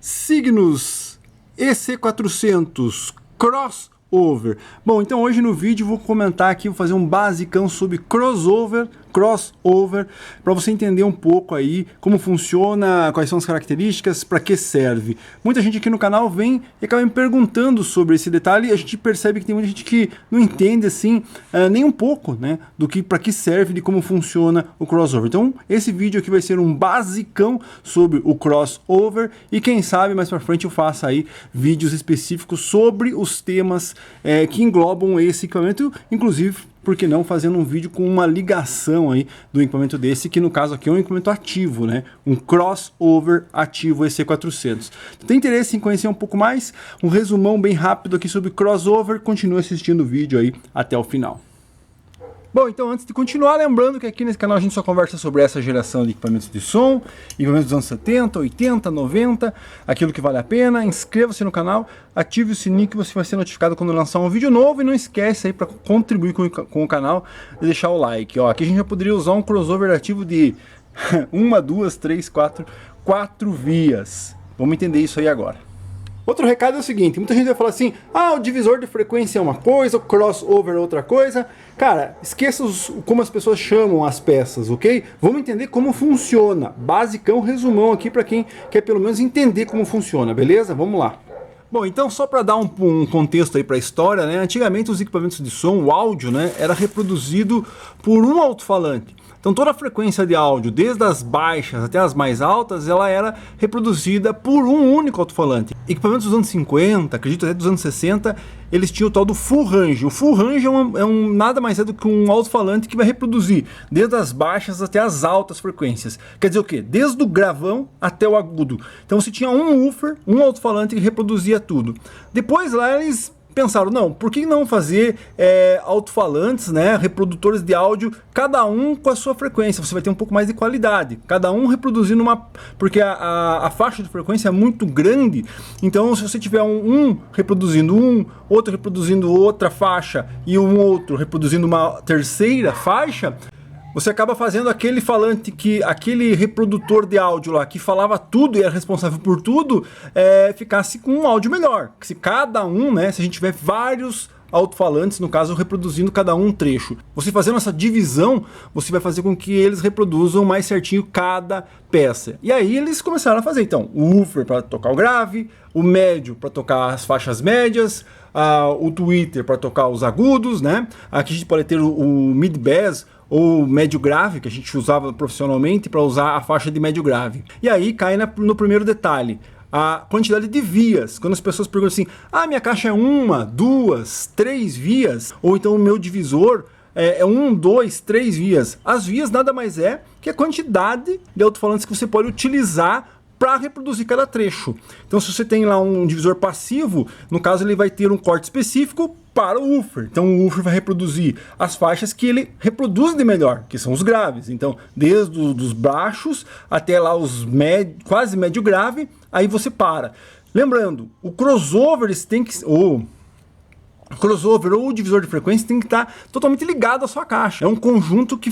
Cygnus EC400 Crossover. Bom, então hoje no vídeo vou comentar aqui, vou fazer um basicão sobre crossover, para você entender um pouco aí como funciona, quais são as características, para que serve. Muita gente aqui no canal vem e acaba me perguntando sobre esse detalhe e a gente percebe que tem muita gente que não entende assim, nem um pouco, né, do que para que serve, de como funciona o crossover. Então esse vídeo aqui vai ser um basicão sobre o crossover e quem sabe mais para frente eu faça aí vídeos específicos sobre os temas que englobam esse equipamento, inclusive por que não fazendo um vídeo com uma ligação aí do equipamento desse, que no caso aqui é um equipamento ativo, né? Um crossover ativo EC400. Tem interesse em conhecer um pouco mais? Um resumão bem rápido aqui sobre crossover, continue assistindo o vídeo aí até o final. Bom, então antes de continuar, lembrando que aqui nesse canal a gente só conversa sobre essa geração de equipamentos de som, equipamentos dos anos 70, 80, 90, aquilo que vale a pena. Inscreva-se no canal, ative o sininho que você vai ser notificado quando lançar um vídeo novo e não esquece aí para contribuir com o canal de deixar o like. Ó, aqui a gente já poderia usar um crossover ativo de 1, 2, 3, 4 vias. Vamos entender isso aí agora. Outro recado é o seguinte, muita gente vai falar assim, o divisor de frequência é uma coisa, o crossover é outra coisa. Cara, esqueça como as pessoas chamam as peças, ok? Vamos entender como funciona. Basicão, resumão aqui para quem quer pelo menos entender como funciona, beleza? Vamos lá. Bom, então só para dar um contexto aí para a história, né? Antigamente os equipamentos de som, o áudio, né, era reproduzido por um alto-falante. Então toda a frequência de áudio, desde as baixas até as mais altas, ela era reproduzida por um único alto-falante. Equipamentos dos anos 50, acredito até dos anos 60, eles tinham o tal do full range. O full range nada mais é do que um alto-falante que vai reproduzir desde as baixas até as altas frequências. Quer dizer o quê? Desde o gravão até o agudo. Então você tinha um woofer, um alto-falante que reproduzia tudo. Depois lá eles pensaram, não, por que não fazer alto-falantes, né, reprodutores de áudio, cada um com a sua frequência, você vai ter um pouco mais de qualidade, cada um reproduzindo porque a faixa de frequência é muito grande, então se você tiver um reproduzindo outro reproduzindo outra faixa e um outro reproduzindo uma terceira faixa, você acaba fazendo aquele aquele reprodutor de áudio lá que falava tudo e era responsável por tudo, ficasse com um áudio melhor. Se cada um, né, se a gente tiver vários alto-falantes, no caso, reproduzindo cada um trecho. Você fazendo essa divisão, você vai fazer com que eles reproduzam mais certinho cada peça. E aí eles começaram a fazer, então, o woofer para tocar o grave, o médio para tocar as faixas médias, o tweeter para tocar os agudos, né? Aqui a gente pode ter o mid-bass, ou médio grave, que a gente usava profissionalmente para usar a faixa de médio grave. E aí cai no primeiro detalhe, a quantidade de vias. Quando as pessoas perguntam assim, minha caixa é 1, 2, 3 vias, ou então o meu divisor é 1, 2, 3 vias. As vias nada mais é que a quantidade de alto-falantes que você pode utilizar para reproduzir cada trecho. Então se você tem lá um divisor passivo, no caso ele vai ter um corte específico para o woofer. Então o woofer vai reproduzir as faixas que ele reproduz de melhor, que são os graves. Então desde os baixos até lá os quase médio grave, aí você para. Lembrando, o crossover tem que... crossover ou o divisor de frequência tem que estar totalmente ligado à sua caixa. É um conjunto que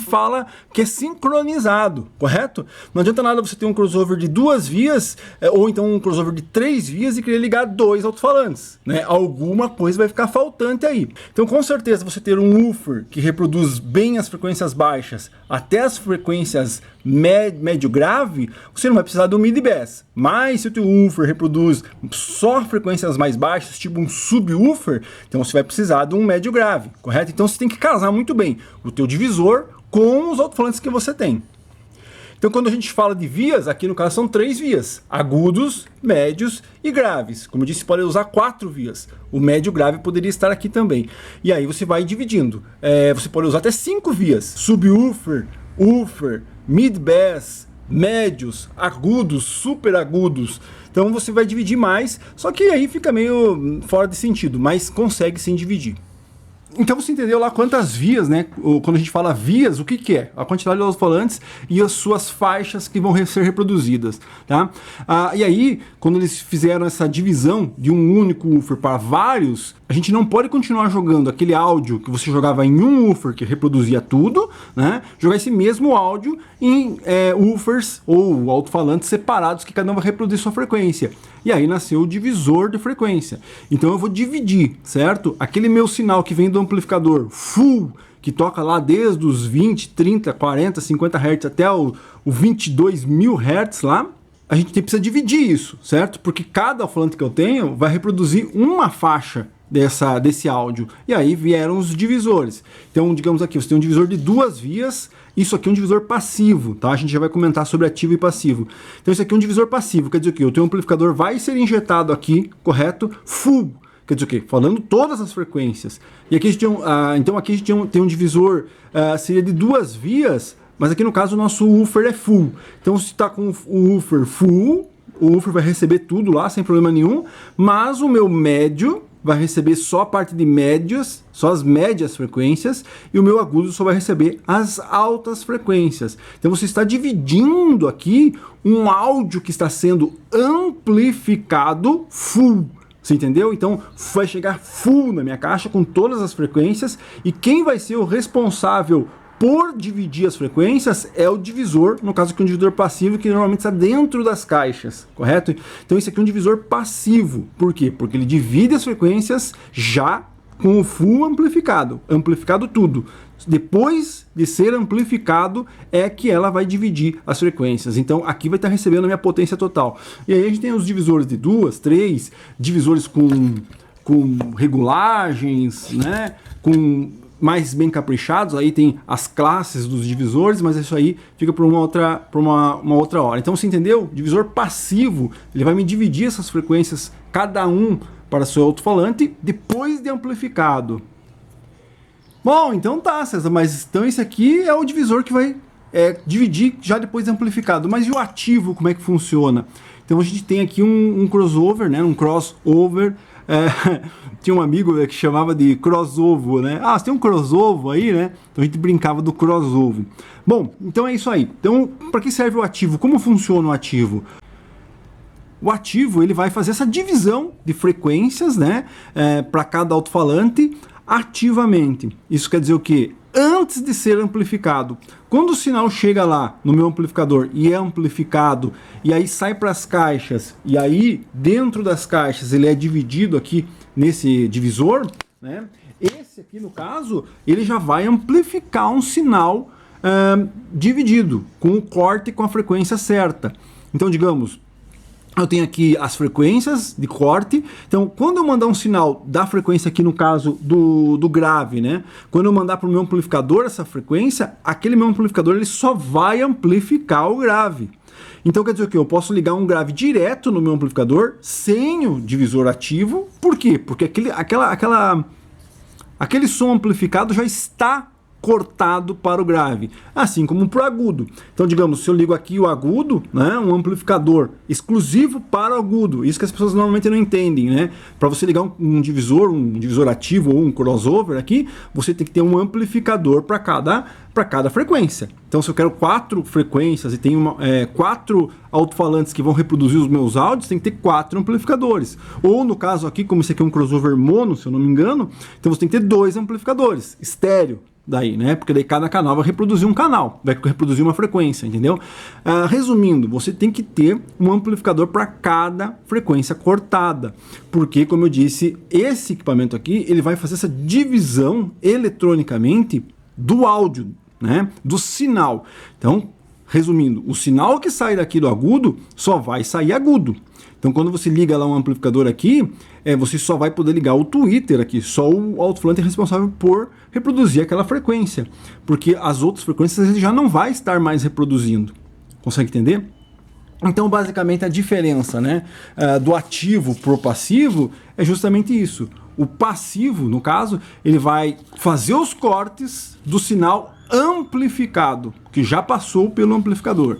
que é sincronizado, correto? Não adianta nada você ter um crossover de 2 vias, ou então um crossover de 3 vias e querer ligar 2 alto-falantes, né? Alguma coisa vai ficar faltante aí. Então com certeza você ter um woofer que reproduz bem as frequências baixas até as frequências médio grave, você não vai precisar do mid-bass. Mas se o teu woofer reproduz só frequências mais baixas, tipo um subwoofer, então você vai precisar de um médio grave, correto? Então você tem que casar muito bem o teu divisor com os alto-falantes que você tem. Então quando a gente fala de vias, aqui no caso são 3 vias, agudos, médios e graves. Como eu disse, pode usar 4 vias. O médio grave poderia estar aqui também. E aí você vai dividindo. Você pode usar até 5 vias, subwoofer, woofer, mid-bass, médios, agudos, super agudos. Então você vai dividir mais, só que aí fica meio fora de sentido, mas consegue sim dividir. Então você entendeu lá quantas vias, né? Quando a gente fala vias, o que que é? A quantidade de alto-falantes e as suas faixas que vão ser reproduzidas, tá? E aí, quando eles fizeram essa divisão de um único woofer para vários, a gente não pode continuar jogando aquele áudio que você jogava em um woofer que reproduzia tudo, né? Jogar esse mesmo áudio em woofers ou alto-falantes separados que cada um vai reproduzir sua frequência. E aí nasceu o divisor de frequência. Então eu vou dividir, certo? Aquele meu sinal que vem do amplificador full, que toca lá desde os 20, 30, 40, 50 Hz até o 22.000 Hz lá, a gente precisa dividir isso, certo? Porque cada alto-falante que eu tenho vai reproduzir uma faixa desse áudio. E aí vieram os divisores. Então, digamos aqui, você tem um divisor de 2 vias. Isso aqui é um divisor passivo, tá? A gente já vai comentar sobre ativo e passivo. Então, isso aqui é um divisor passivo. Quer dizer o quê? O teu amplificador vai ser injetado aqui, correto? Full. Quer dizer o quê? Falando todas as frequências. E aqui a gente tem então aqui a gente tem um divisor, seria de 2 vias, mas aqui no caso o nosso woofer é full. Então, se está com o woofer full, o woofer vai receber tudo lá, sem problema nenhum, mas o meu médio vai receber só a parte de médias, só as médias frequências, e o meu agudo só vai receber as altas frequências. Então você está dividindo aqui um áudio que está sendo amplificado full. Você entendeu? Então vai chegar full na minha caixa com todas as frequências, e quem vai ser o responsável por dividir as frequências é o divisor, no caso aqui um divisor passivo que normalmente está dentro das caixas, correto? Então esse aqui é um divisor passivo. Por quê? Porque ele divide as frequências já com o full amplificado, amplificado tudo. Depois de ser amplificado é que ela vai dividir as frequências. Então aqui vai estar recebendo a minha potência total. E aí a gente tem os divisores de 2, 3, divisores com regulagens, né? Com mais bem caprichados, aí tem as classes dos divisores, mas isso aí fica para uma outra hora. Então você entendeu? Divisor passivo, ele vai me dividir essas frequências, cada um para seu alto-falante, depois de amplificado. Bom, então tá, César, mas então esse aqui é o divisor que vai dividir já depois de amplificado. Mas e o ativo, como é que funciona? Então a gente tem aqui um crossover, né? Um crossover. Tinha um amigo que chamava de crossover, né? Ah, você tem um crossover aí, né? Então a gente brincava do crossover. Bom, então é isso aí. Então, para que serve o ativo? Como funciona o ativo? O ativo, ele vai fazer essa divisão de frequências, né? Para cada alto-falante ativamente. Isso quer dizer o quê? Antes de ser amplificado. Quando o sinal chega lá no meu amplificador e é amplificado, e aí sai para as caixas, e aí dentro das caixas ele é dividido aqui nesse divisor, né? Esse aqui no caso, ele já vai amplificar um sinal dividido, com o corte com a frequência certa. Então digamos, eu tenho aqui as frequências de corte. Então, quando eu mandar um sinal da frequência aqui, no caso do grave, né? Quando eu mandar para o meu amplificador essa frequência, aquele meu amplificador ele só vai amplificar o grave. Então, quer dizer o quê? Eu posso ligar um grave direto no meu amplificador sem o divisor ativo. Por quê? Porque aquele som amplificado já está cortado para o grave, assim como para o agudo. Então, digamos, se eu ligo aqui o agudo, né, um amplificador exclusivo para o agudo, isso que as pessoas normalmente não entendem, né? Para você ligar um divisor ativo ou um crossover aqui, você tem que ter um amplificador para cada frequência. Então, se eu quero 4 frequências e tenho 4 alto-falantes que vão reproduzir os meus áudios, tem que ter 4 amplificadores. Ou no caso aqui, como esse aqui é um crossover mono, se eu não me engano, então você tem que ter 2 amplificadores, estéreo. Daí, né? Porque daí cada canal vai reproduzir um canal, vai reproduzir uma frequência, entendeu? Resumindo, você tem que ter um amplificador para cada frequência cortada, porque, como eu disse, esse equipamento aqui, ele vai fazer essa divisão eletronicamente do áudio, né? Do sinal. Então, resumindo, o sinal que sai daqui do agudo só vai sair agudo. Então, quando você liga lá um amplificador aqui, você só vai poder ligar o tweeter aqui. Só o alto-falante é responsável por reproduzir aquela frequência. Porque as outras frequências ele já não vai estar mais reproduzindo. Consegue entender? Então, basicamente, a diferença, né, do ativo para o passivo é justamente isso. O passivo, no caso, ele vai fazer os cortes do sinal amplificado, que já passou pelo amplificador.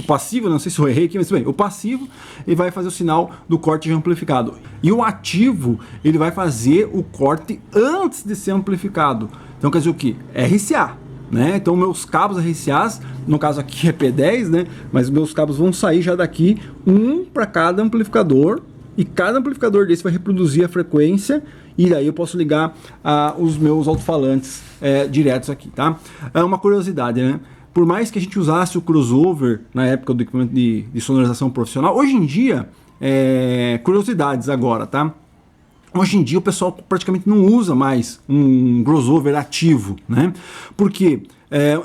O passivo, não sei se eu errei aqui, mas bem, o passivo ele vai fazer o sinal do corte amplificado. E o ativo ele vai fazer o corte antes de ser amplificado. Então quer dizer o que? RCA. Né? Então meus cabos RCAs, no caso aqui é P10, né? Mas meus cabos vão sair já daqui, um para cada amplificador, e cada amplificador desse vai reproduzir a frequência, e daí eu posso ligar os meus alto-falantes diretos aqui, tá? É uma curiosidade, né? Por mais que a gente usasse o crossover na época do equipamento de sonorização profissional, hoje em dia, curiosidades agora, tá? Hoje em dia o pessoal praticamente não usa mais um crossover ativo, né? Porque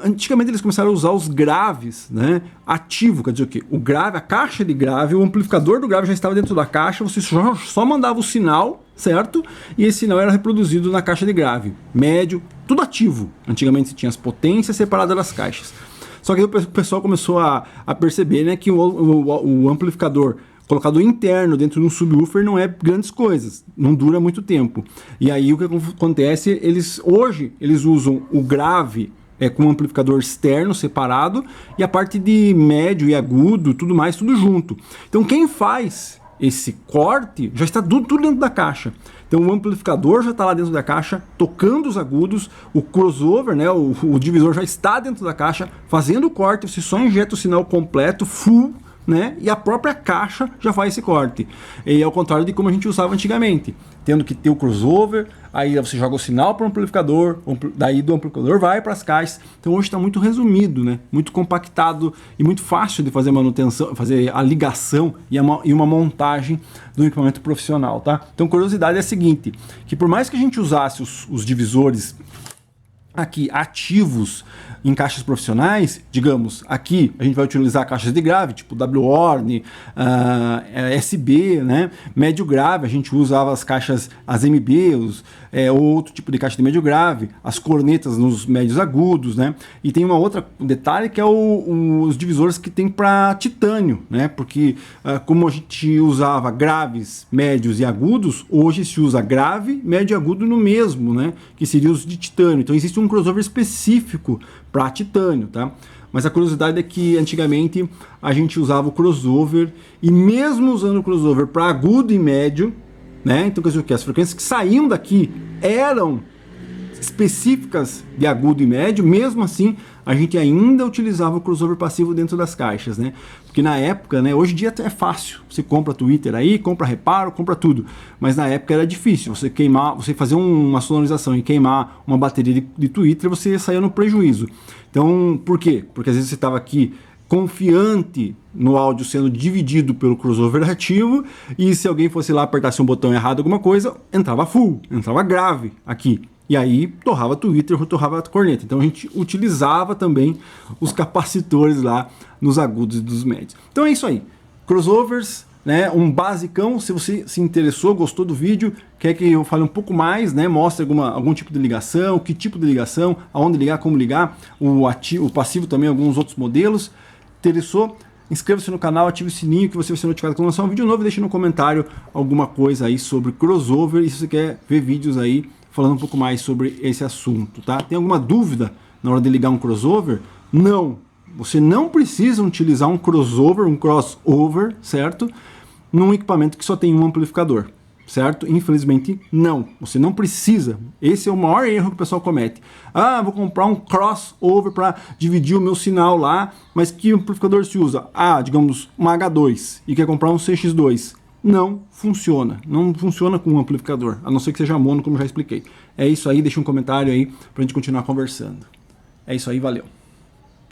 antigamente eles começaram a usar os graves, né? Ativo, quer dizer o quê? O grave, a caixa de grave, o amplificador do grave já estava dentro da caixa, você só mandava o sinal, certo? E esse sinal era reproduzido na caixa de grave, médio, tudo ativo. Antigamente você tinha as potências separadas das caixas. Só que aí o pessoal começou a perceber, né, que o amplificador colocado interno dentro de um subwoofer não é grandes coisas, não dura muito tempo. E aí o que acontece, hoje eles usam o grave com um amplificador externo separado e a parte de médio e agudo, tudo mais, tudo junto. Então quem faz esse corte já está tudo dentro da caixa. Então o amplificador já está lá dentro da caixa, tocando os agudos, o crossover, né, o divisor já está dentro da caixa, fazendo o corte, você só injeta o sinal completo, full, né? E a própria caixa já faz esse corte. E ao contrário de como a gente usava antigamente, tendo que ter o crossover, aí você joga o sinal para o amplificador, daí do amplificador vai para as caixas. Então hoje está muito resumido, né? Muito compactado e muito fácil de fazer manutenção, fazer a ligação e uma montagem do equipamento profissional, tá? Então curiosidade é a seguinte, que por mais que a gente usasse os divisores aqui ativos em caixas profissionais, digamos, aqui a gente vai utilizar caixas de grave, tipo W-Horn, SB, né? Médio grave, a gente usava as caixas, as MB, outro tipo de caixa de médio grave, as cornetas nos médios agudos, né? E tem uma outra detalhe que é os divisores que tem para titânio, né? Porque como a gente usava graves, médios e agudos, hoje se usa grave, médio e agudo no mesmo, né? Que seria os de titânio. Então existe um crossover específico para titânio, tá? Mas a curiosidade é que antigamente a gente usava o crossover e mesmo usando o crossover para agudo e médio, né? Então quer dizer o que? As frequências que saíam daqui eram específicas de agudo e médio, mesmo assim a gente ainda utilizava o crossover passivo dentro das caixas, né? Porque na época, né, hoje em dia é fácil, você compra Twitter aí, compra reparo, compra tudo, mas na época era difícil, você fazer uma sonorização e queimar uma bateria de Twitter, você saía no prejuízo. Então, por quê? Porque às vezes você estava aqui confiante no áudio sendo dividido pelo crossover ativo, e se alguém fosse lá apertasse um botão errado, alguma coisa, entrava full, entrava grave aqui. E aí torrava Twitter, torrava a corneta. Então a gente utilizava também os capacitores lá nos agudos e dos médios. Então é isso aí. Crossovers, né, um basicão. Se você se interessou, gostou do vídeo, quer que eu fale um pouco mais, né, mostre algum tipo de ligação, que tipo de ligação, aonde ligar, como ligar, o passivo também, alguns outros modelos. Interessou? Inscreva-se no canal, ative o sininho que você vai ser notificado quando lançar um vídeo novo e deixe no comentário alguma coisa aí sobre crossover e se você quer ver vídeos aí falando um pouco mais sobre esse assunto, tá? Tem alguma dúvida na hora de ligar um crossover? Não, você não precisa utilizar um crossover, certo? Num equipamento que só tem um amplificador, certo? Infelizmente não, você não precisa. Esse é o maior erro que o pessoal comete. Ah, vou comprar um crossover para dividir o meu sinal lá, mas que amplificador se usa? Ah, digamos uma H2 e quer comprar um CX2. Não funciona com um amplificador, a não ser que seja mono, como já expliquei. É isso aí, deixa um comentário aí pra gente continuar conversando. É isso aí, valeu.